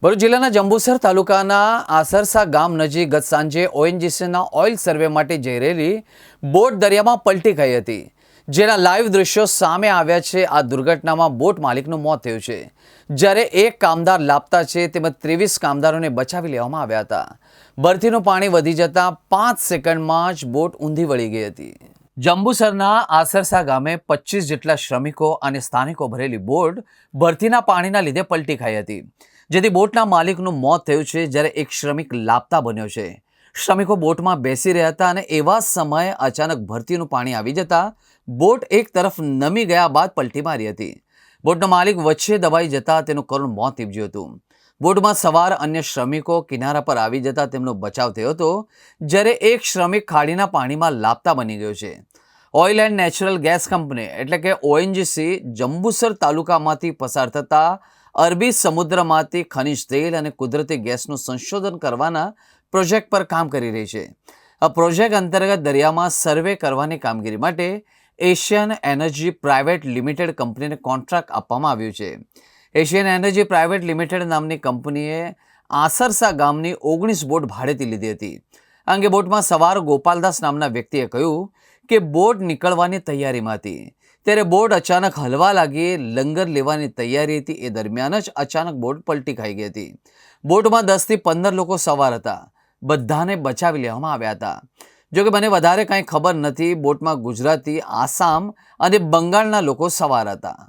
ભરૂચ જિલ્લાના જંબુસર તાલુકાના આસરસા ગામ નજીક ગત સાંજે ઓએનજીસીના ઓઇલ સર્વે માટે જઈ રહેલી બોટ દરિયામાં પલટી ખાઈ હતી, જેના લાઈવ દૃશ્યો સામે આવ્યા છે। આ દુર્ઘટનામાં બોટ માલિકનું મોત થયું છે, જ્યારે એક કામદાર લાપતા છે, તેમજ 23 કામદારોને બચાવી લેવામાં આવ્યા હતા। ભરતીનું પાણી વધી જતા 5 સેકન્ડમાં જ બોટ ઊંધી વળી ગઈ હતી। જંબુસરના આસરસા ગામે 25 જેટલા શ્રમિકો અને સ્થાનિકો ભરેલી બોટ ભરતીના પાણીના લીધે પલટી ખાઈ હતી, જેથી બોટના માલિકનું મોત થયું છે, જ્યારે એક શ્રમિક લાપતા બન્યો છે। શ્રમિકો બોટમાં બેસી રહ્યા હતા અને એવા સમયે અચાનક ભરતીનું પાણી આવી જતા બોટ એક તરફ નમી ગયા બાદ પલટી મારી હતી। બોટનો માલિક વચ્ચે દબાઈ જતા તેનું કરુણ મોત નીપજ્યું હતું। બોટમાં સવાર અન્ય શ્રમિકો કિનારા પર આવી જતા તેમનો બચાવ થયો હતો, જ્યારે એક શ્રમિક ખાડીના પાણીમાં લાપતા બની ગયો છે। Oil and natural gas company એટલે કે ઓએનજીસી જંબુસર તાલુકામાંથી પસાર થતા અરબી સમુદ્રમાંથી ખનિજ તેલ અને કુદરતી ગેસનું સંશોધન કરવાના પ્રોજેક્ટ પર કામ કરી રહી છે। આ પ્રોજેક્ટ અંતર્ગત દરિયામાં સર્વે કરવાની કામગીરી માટે એશિયન એનર્જી પ્રાઇવેટ લિમિટેડ કંપનીને કોન્ટ્રાક્ટ આપવામાં આવ્યું છે। એશિયન એનર્જી પ્રાઇવેટ લિમિટેડ નામની કંપનીએ આસરસા ગામની 19 બોટ ભાડેથી લીધી હતી। આ અંગે બોટમાં સવાર ગોપાલદાસ નામના વ્યક્તિએ કહ્યું કે બોટ નીકળવાની તૈયારીમાં હતી, ત્યારે બોટ અચાનક હલવા લાગી। લંગર લેવાની તૈયારી હતી, એ દરમિયાન જ અચાનક બોટ પલટી ખાઈ ગઈ હતી। બોટમાં 10 થી 15 લોકો સવાર હતા, બધાને બચાવી લેવામાં આવ્યા હતા। જોકે મને વધારે કાંઈ ખબર નથી। બોટમાં ગુજરાતી, આસામ અને બંગાળના લોકો સવાર હતા।